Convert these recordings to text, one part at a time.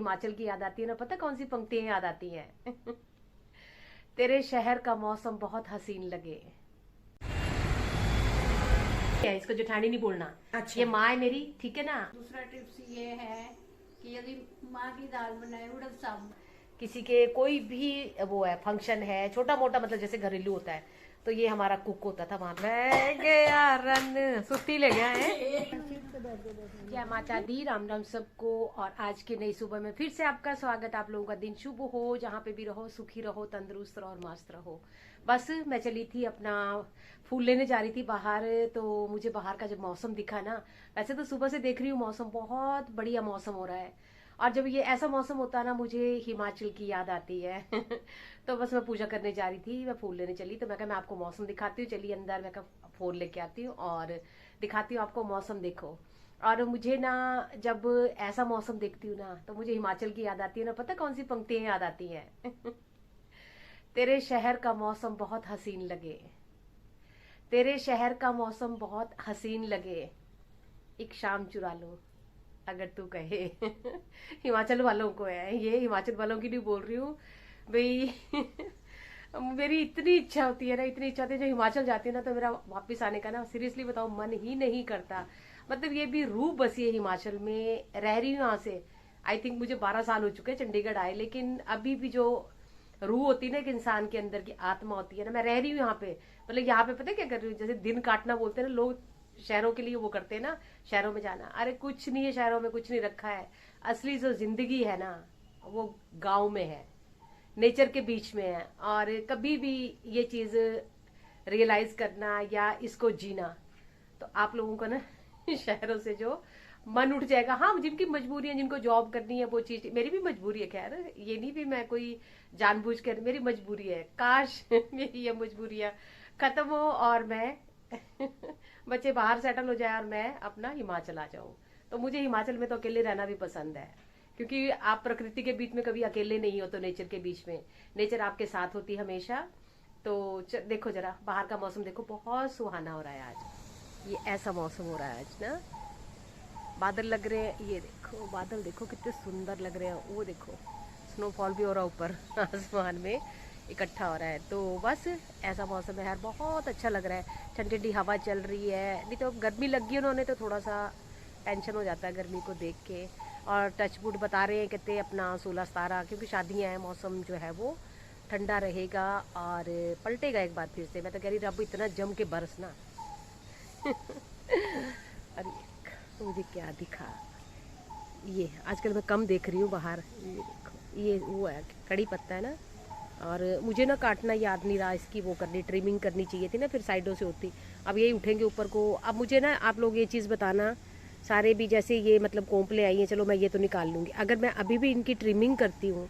हिमाचल की याद आती है ना, पता कौन सी पंक्तियां याद आती हैं? तेरे शहर का मौसम बहुत हसीन लगे। इसको जेठानी नहीं बोलना। अच्छा। ये माँ है मेरी, ठीक है ना। दूसरा टिप्स ये है कि यदि माँ की दाल बनाए उड़द साबुत, किसी के कोई भी वो है फंक्शन है छोटा मोटा, मतलब जैसे घरेलू होता है, तो ये हमारा कुक होता था वहां पे। गया रन सुस्ती ले गया है। क्या माता दी, राम राम सबको। और आज की नई सुबह में फिर से आपका स्वागत। आप लोगों का दिन शुभ हो, जहाँ पे भी रहो सुखी रहो, तंदुरुस्त रहो और मस्त रहो। बस मैं चली थी अपना फूल लेने जा रही थी बाहर, तो मुझे बाहर का जब मौसम दिखा ना, वैसे तो सुबह से देख रही हूँ मौसम बहुत बढ़िया मौसम हो रहा है, और जब ये ऐसा मौसम होता है ना, मुझे हिमाचल की याद आती है। तो बस मैं पूजा करने जा रही थी, मैं फूल लेने चली, तो मैं कहा मैं आपको मौसम दिखाती हूँ, चलिए अंदर, मैं कहा फूल लेके आती हूँ और दिखाती हूँ आपको मौसम, देखो। और मुझे ना जब ऐसा मौसम देखती हूँ ना, तो मुझे हिमाचल की याद आती है ना, पता कौन सी पंक्तियां याद आती हैं? तेरे शहर का मौसम बहुत हसीन लगे, तेरे शहर का मौसम बहुत हसीन लगे, एक शाम चुरा लो अगर तू कहे। हिमाचल वालों को है ये, हिमाचल वालों की नहीं बोल रही हूँ भाई। मेरी इतनी इच्छा होती है ना, इतनी इच्छा होती है, जो हिमाचल जाती है ना, तो मेरा वापस आने का ना सीरियसली बताओ मन ही नहीं करता। मतलब ये भी रूह बसी है हिमाचल में, रह रही हूँ यहाँ से। आई थिंक मुझे 12 साल हो चुके हैं चंडीगढ़ आए, लेकिन अभी भी जो रूह होती है ना एक इंसान के अंदर की आत्मा होती है ना, मैं रह रही हूँ यहाँ पे। मतलब यहाँ पे पता है क्या कर रही हूँ, जैसे दिन काटना बोलते हैं ना लोग, शहरों के लिए वो करते हैं ना, शहरों में जाना। अरे कुछ नहीं है, शहरों में कुछ नहीं रखा है। असली जो जिंदगी है ना, वो गांव में है, नेचर के बीच में है। और कभी भी ये चीज रियलाइज करना या इसको जीना, तो आप लोगों को ना शहरों से जो मन उठ जाएगा। हाँ, जिनकी मजबूरी है, जिनको जॉब करनी है, वो चीज मेरी भी मजबूरी है। खैर ये नहीं भी मैं कोई जानबूझ कर, मेरी मजबूरी है। काश मेरी ये मजबूरियां खत्म हो और मैं बच्चे बाहर सेटल हो जाए और मैं अपना हिमाचल आ जाऊं। तो मुझे हिमाचल में तो अकेले रहना भी पसंद है, क्योंकि आप प्रकृति के बीच में कभी अकेले नहीं हो, तो नेचर के बीच में नेचर आपके साथ होती हमेशा। तो देखो जरा बाहर का मौसम देखो, बहुत सुहाना हो रहा है आज। ये ऐसा मौसम हो रहा है आज ना, बादल लग रहे हैं, ये देखो बादल देखो कितने सुंदर लग रहे हैं। वो देखो स्नोफॉल भी हो रहा है ऊपर आसमान में इकट्ठा हो रहा है। तो बस ऐसा मौसम है यार, बहुत अच्छा लग रहा है। ठंडी ठंडी हवा चल रही है। नहीं तो गर्मी लगी उन्होंने, तो थोड़ा सा टेंशन हो जाता है गर्मी को देख के। और टचवुड बता रहे हैं कहते अपना 16-17, क्योंकि शादियाँ हैं, मौसम जो है वो ठंडा रहेगा और पलटेगा एक बार फिर से। मैं तो कह रही रब इतना जम के बरसना। अरे मुझे क्या दिखा, ये आजकल मैं कम देख रही हूँ बाहर। ये देखो, ये वो है कड़ी पत्ता है ना, और मुझे ना काटना याद नहीं रहा, इसकी वो करनी, ट्रिमिंग करनी चाहिए थी ना, फिर साइडों से होती। अब यही उठेंगे ऊपर को। अब मुझे ना आप लोग ये चीज़ बताना सारे भी, जैसे ये मतलब कोंपले आई हैं, चलो मैं ये तो निकाल लूँगी, अगर मैं अभी भी इनकी ट्रिमिंग करती हूँ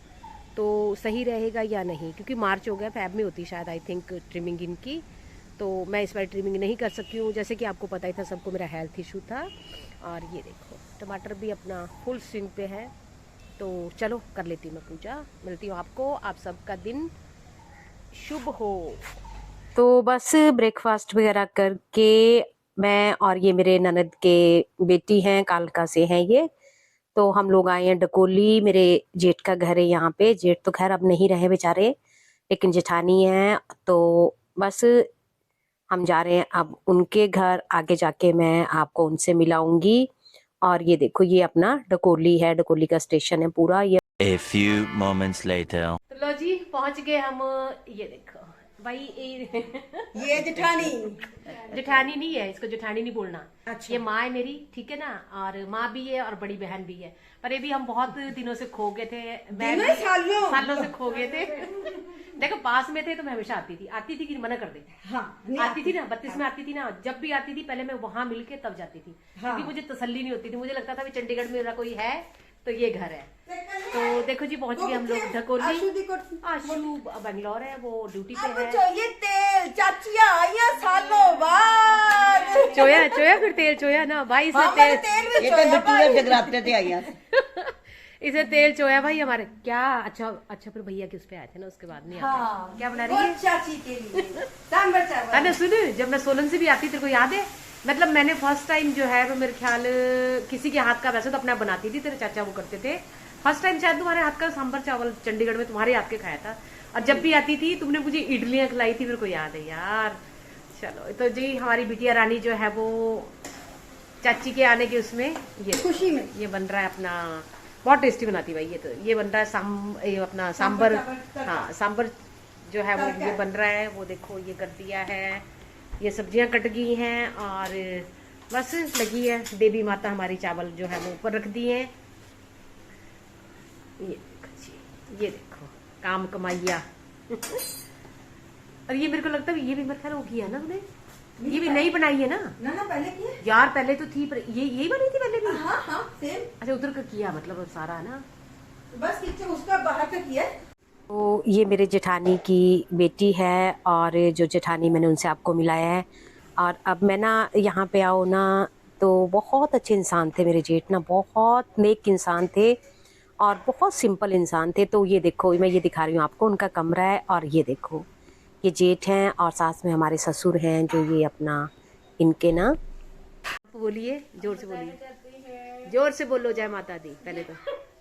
तो सही रहेगा या नहीं, क्योंकि मार्च हो गया, फैब में होती शायद आई थिंक ट्रिमिंग इनकी। तो मैं इस बार ट्रिमिंग नहीं कर सकती हूँ, जैसे कि आपको पता ही था सबको, मेरा हेल्थ इशू था। और ये देखो टमाटर भी अपना फुल स्विंग पे है। तो चलो कर लेती हूँ मैं पूजा, मिलती हूँ आपको। आप सबका दिन शुभ हो। तो बस ब्रेकफास्ट वगैरह करके मैं और ये मेरे ननद के बेटी हैं, कालका से हैं ये, तो हम लोग आए हैं डकोली। मेरे जेठ का घर है यहाँ पे। जेठ तो खैर अब नहीं रहे बेचारे, लेकिन जेठानी है। तो बस हम जा रहे हैं अब उनके घर, आगे जाके मैं आपको उनसे मिलाऊंगी। और ये देखो ये अपना डकोली है, डकोली का स्टेशन है पूरा ये। A few moments later. तो लो जी पहुंच गए हम। ये देखो भाई ये जेठानी। जेठानी नहीं है, इसको जेठानी नहीं बोलना। अच्छा। ये माँ है मेरी, ठीक है ना। और माँ भी है और बड़ी बहन भी है। पर ये भी हम बहुत दिनों से खो गए थे, सालों से खो गए थे। देखो पास में थे तो मैं हमेशा आती थी कि मना कर दे। हाँ, आती थी ना, 32 में आती थी ना, जब भी आती थी पहले मैं वहां मिलके तब जाती थी। हाँ। क्योंकि मुझे तसल्ली नहीं होती थी, मुझे लगता था चंडीगढ़ में मेरा कोई है तो ये घर है। तो देखो जी पहुंच गए हम लोग ढकोली। आशु बेंगलोर है, वो ड्यूटी पे है। ये तेल चाचिया आइया सालों बाद। चोया चोया फिर तेल चोया ना भाई, इसे तेल ये तो बिट्टू जगराते थे आइया। इसे तेल चोया भाई हमारे। क्या अच्छा फिर भैया के उस पे आए थे ना, उसके बाद नहीं आते। क्या बना रही है चाची के लिए सांभर चावल। अरे सुन, जब मैं सोलन से भी आती तेरे को याद है, मतलब मैंने फर्स्ट टाइम जो है वो मेरे ख्याल किसी के हाथ का, वैसे तो अपना बनाती थी, तेरे चाचा वो करते थे, फर्स्ट टाइम शायद तुम्हारे हाथ का सांभर चावल चंडीगढ़ में तुम्हारे हाथ के खाया था, और जब भी आती थी तुमने मुझे इडलियां खिलाई थी, मेरे को याद है यार। चलो तो जी हमारी बिटिया रानी जो है वो चाची के आने के उसमें ये खुशी में ये बन रहा है अपना, बहुत टेस्टी बनाती भाई ये, तो ये बन रहा है ये अपना सांबर। हाँ सांबर जो है वो ये बन रहा है, वो देखो ये कर दिया है, ये सब्जियां कट गई हैं और बस लगी है। देवी माता हमारी चावल जो है वो ऊपर रख दिए हैं। ये देखो काम कमाइया और ये मेरे को लगता है ये भी मेरे ख्याल वो किया ना उन्हें, ये भी नई बनाई है ना? ना पहले किया यार, पहले तो थी पर ये यही बनी थी पहले भी। हाँ हाँ सेम। अच्छा उधर का किया मतलब सारा है ना, बस किचन उसका बाहर का किया। तो ये मेरे जेठानी की बेटी है और जो जेठानी मैंने उनसे आपको मिलाया है। और अब मैं ना यहाँ पे आओ ना तो बहुत अच्छे इंसान थे मेरे जेठ ना, बहुत नेक इंसान थे और बहुत सिंपल इंसान थे। तो ये देखो मैं ये दिखा रही हूँ आपको, उनका कमरा है और ये देखो ये जेठ हैं और साथ में हमारे ससुर हैं जो ये अपना इनके ना। बोलिए जोर से बोलिए, जोर से बोलो जय माता दी। पहले तो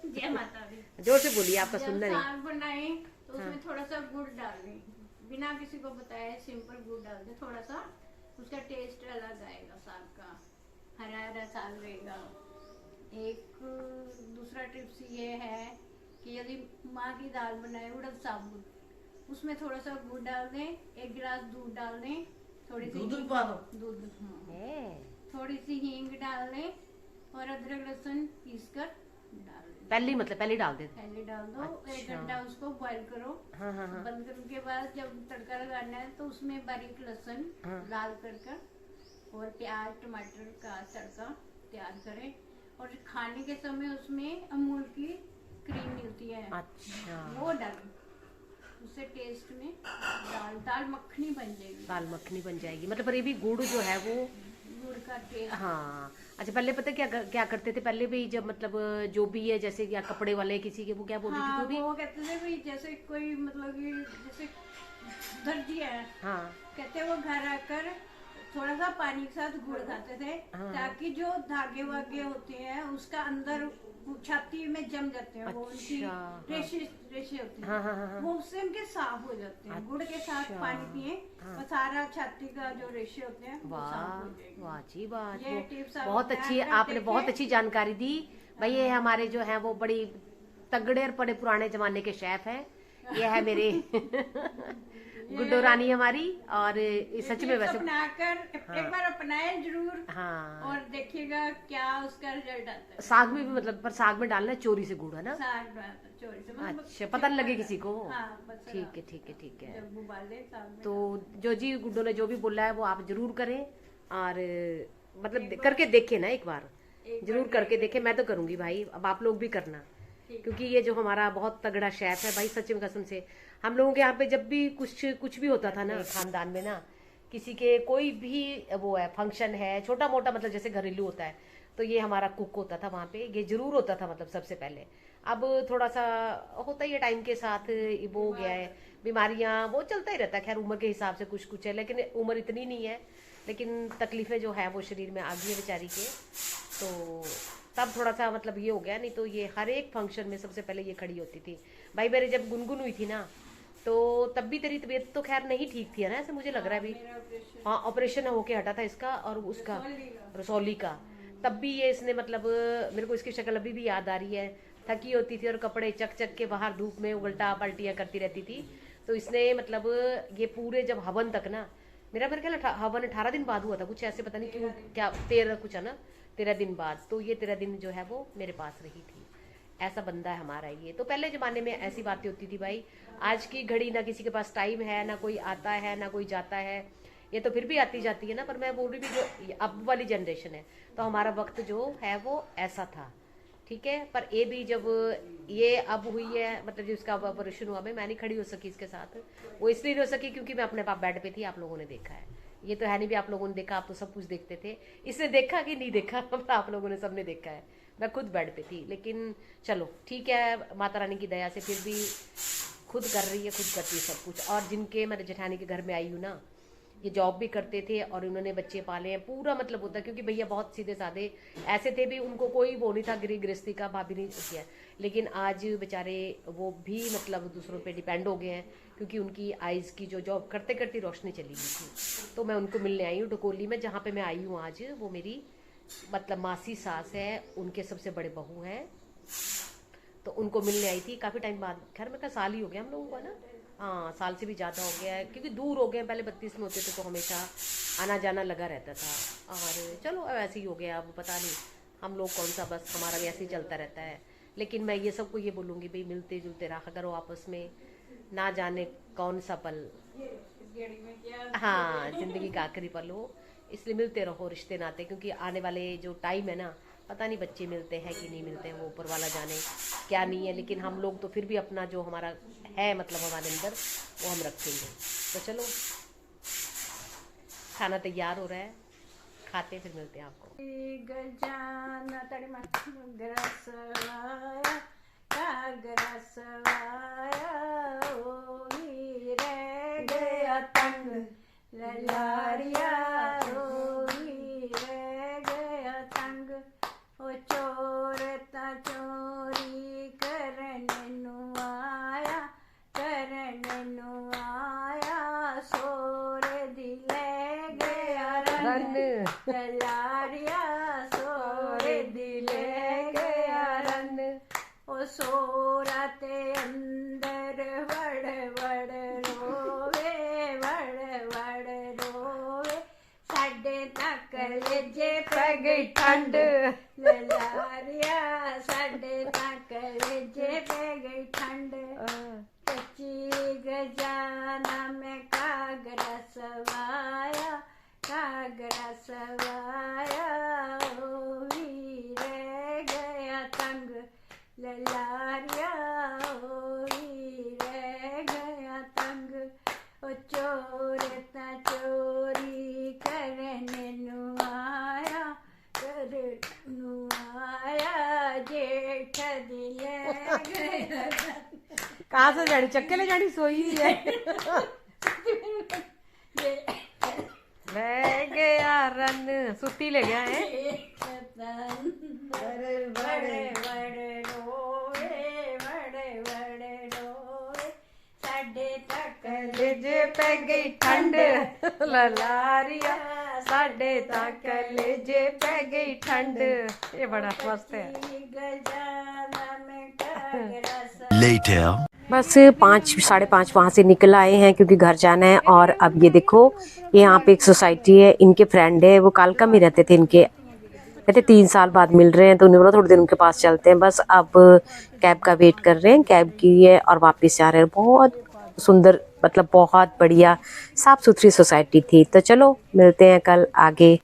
जय माता दी। जोर से बोलिए, आपका सुनना जब नहीं। साग बनाए तो उसमें थोड़ा सा गुड़ डाल दें, बिना किसी को बताए सिंपल गुड़ डाल दें थोड़ा सा, उसका टेस्ट अलग आएगा साग का, हरा हरा साग रहेगा। एक दूसरा टिप्स ये है कि यदि माँ की दाल बनाए उड़द साबुत, उसमें थोड़ा सा गुड़ डाल दें, 1 गिलास दूध डाल दें, थोड़ी सी दूध थोड़ी सी हींग डाल दें और अदरक लहसुन पीस कर डाल दें। पहले मतलब पहले डाल दे। पहले डाल दो। अच्छा। 1 घंटा उसको बॉईल करो। हाँ हाँ हाँ। बंद करने के बाद जब तड़का लगाना है तो उसमें बारीक लहसुन हाँ। लाल कर और प्याज टमाटर का तड़का तैयार करें और खाने के समय उसमें अमूल की क्रीम मिलती है, अच्छा वो डालें, उससे टेस्ट में दाल मखनी बन जाएगी। दाल मखनी बन जाएगी मतलब, पर ये भी गुड़ जो है वो गुड़ का टेस्ट। हाँ। अच्छा पहले पता क्या करते थे पहले भी, जब मतलब जो भी है जैसे क्या कपड़े वाले किसी के, वो क्या बोलती हाँ, थी तू भी? वो कहते थे भाई जैसे कोई मतलब कि जैसे दर्जी है, हाँ कहते वो घर आकर थोड़ा सा पानी के साथ गुड़ खाते थे, हाँ। ताकि जो धागे वागे होते हैं उसका अंदर छाती में जम जाते हैं, वो उनकी अच्छा, रेशे होते हैं, हाँ हाँ हाँ। वो उससे उनके साफ हो जाते हैं। गुड़ के साथ अच्छा। पानी पिए तो सारा छाती का जो रेशे होते हैं वो साफ वाह हो जाएंगे। वाह जी वाह, ये टिप्स आप बहुत ध्यान अच्छी रख आपने देखें। बहुत अच्छी जानकारी दी भाई। ये हमारे जो है वो बड़ी तगड़े और बड़े पुराने जमाने के शेफ हैं। ये है मेरे गुड्डो रानी हमारी, और सच में वैसे अपनाकर एक बार अपनाए जरूर हाँ। और देखिएगा क्या उसका रिजल्ट आता है। साग में भी मतलब, पर साग में डालना है चोरी से गुड़ है ना? साग डालता चोरी से, मतलब अच्छा पता नहीं लगे किसी को। हाँ, बस ठीक है ठीक है ठीक है। जब उबाले साग में तो जो जी गुड्डो ने जो भी बोला है वो आप जरूर करें, और मतलब करके देखें ना एक बार, जरूर करके देखें। मैं तो करूंगी भाई, अब आप लोग भी करना, क्योंकि ये जो हमारा बहुत तगड़ा शेफ है भाई, सच में कसम से हम लोगों के यहाँ पे जब भी कुछ भी होता था ना खानदान में ना, किसी के कोई भी वो है फंक्शन है छोटा मोटा, मतलब जैसे घरेलू होता है, तो ये हमारा कुक होता था वहाँ पे, ये जरूर होता था मतलब सबसे पहले। अब थोड़ा सा होता ही है टाइम के साथ, वो हो गया है बीमारियां, वो चलता ही रहता है। खैर उम्र के हिसाब से कुछ है, लेकिन उम्र इतनी नहीं है, लेकिन तकलीफें जो है वो शरीर में आ गई है बेचारी के, तो तब थोड़ा सा मतलब ये हो गया। नहीं तो ये हर एक फंक्शन में सबसे पहले ये खड़ी होती थी भाई। मेरे जब गुनगुन हुई थी ना, तो तब भी तेरी तबीयत तो खैर नहीं ठीक थी है ना, ऐसे मुझे लग रहा है अभी। हाँ ऑपरेशन होके हटा था इसका और उसका रसौली का, तब भी ये इसने मतलब, मेरे को इसकी शक्ल अभी भी याद आ रही है, थकी होती थी और कपड़े चक चक के बाहर धूप में उल्टा पलटियां करती रहती थी। तो इसने मतलब ये पूरे जब हवन तक ना, मेरे ख्याल हवन 18 दिन बाद हुआ था कुछ ऐसे, पता नहीं क्यों, क्या 13 कुछ है ना, 13 दिन बाद, तो ये 13 दिन जो है वो मेरे पास रही थी। ऐसा बंदा है हमारा ये। तो पहले जमाने में ऐसी बातें होती थी भाई। आज की घड़ी ना किसी के पास टाइम है, ना कोई आता है ना कोई जाता है, ये तो फिर भी आती जाती है ना, पर मैं बोल रही थी जो अब वाली जनरेशन है, तो हमारा वक्त जो है वो ऐसा था, ठीक है। पर ये भी जब ये अब हुई है, मतलब जो इसका ऑपरेशन हुआ, मैं नहीं खड़ी हो सकी इसके साथ, वो इसलिए नहीं हो सकी क्योंकि मैं अपने बेड पे थी, आप लोगों ने देखा है। ये तो है नहीं भी आप लोगों ने देखा, आप तो सब कुछ देखते थे, इसने देखा कि नहीं देखा आप लोगों ने सबने देखा है, मैं खुद बेड पे थी। लेकिन चलो ठीक है, माता रानी की दया से फिर भी खुद कर रही है, खुद करती है सब कुछ। और जिनके मेरे जेठानी के घर में आई हूँ ना, ये जॉब भी करते थे और उन्होंने बच्चे पाले हैं, पूरा मतलब होता है, क्योंकि भैया बहुत सीधे साधे ऐसे थे भी, उनको कोई वो नहीं था गृहस्थी का, भाभी नहीं किया। लेकिन आज बेचारे वो भी मतलब दूसरों पे डिपेंड हो गए हैं, क्योंकि उनकी आइज़ की जो जॉब करते करते रोशनी चली गई थी। तो मैं उनको मिलने आई हूँ टकोली में, जहाँ पे मैं आई हूँ आज। वो मेरी मतलब मासी सास है, उनके सबसे बड़े बहू हैं, तो उनको मिलने आई थी काफ़ी टाइम बाद। खैर मैं कहा साल ही हो गया हम लोगों का ना, हाँ साल से भी ज़्यादा हो गया है, क्योंकि दूर हो गए। पहले 32 में होते थे तो हमेशा आना जाना लगा रहता था, और चलो अब ऐसे ही हो गया। अब पता नहीं हम लोग कौन सा, बस हमारा भी ऐसे ही चलता रहता है। लेकिन मैं ये सबको ये बोलूँगी भाई, मिलते जुलते रहा करो आपस में, ना जाने कौन सा पल, हाँ ज़िंदगी का आखिरी पल हो, इसलिए मिलते रहो रिश्ते नाते। क्योंकि आने वाले जो टाइम है ना, पता नहीं बच्चे मिलते हैं कि नहीं मिलते हैं, वो ऊपर वाला जाने क्या नहीं है। लेकिन हम लोग तो फिर भी अपना जो हमारा है मतलब हमारे अंदर, वो हम रखेंगे। तो चलो खाना तैयार हो रहा है, खाते फिर मिलते हैं आपको। गजाना तड़ी ग्रसवाया का ग्रसवाया ओही रे गया तंग ललारिया ओही रे गया तंग ओ चोर ता चोरी करने नु आया सोर दिले गया रन ललारिया सोर दिले गया रन ओ सोरा ते अंदर वड़ वड़ रोवे साडे तक लेजे पे गई ठंड ललारिया साडे तक लेजे पे गई ठंड कच्ची गजाना में कागरा सवाया ओ वीरे गया तंग ललारिया ओ वीरे गया तंग ओ चोर ता चोरी करने नु आया जेठ दिले गया कहाँ से जानी, चक्के ले जानी, सोई नहीं है। रह गया रन, सुती ले गया है। साडे तक लेजे पे गई ठंड ललारिया साडे तक लेजे पे गई ठंड। ये बड़ा मस्त है। Later. बस 5 साढ़े 5 वहाँ से निकल आए हैं, क्योंकि घर जाना है। और अब ये देखो, यहाँ पे एक सोसाइटी है, इनके फ्रेंड है, वो कालका में रहते थे। इनके कहते 3 साल बाद मिल रहे हैं, तो उन्होंने बोला थोड़ी देर उनके पास चलते हैं। बस अब कैब का वेट कर रहे हैं, कैब की है, और वापस जा रहे हैं। बहुत सुंदर मतलब बहुत बढ़िया साफ़ सुथरी सोसाइटी थी। तो चलो मिलते हैं कल आगे।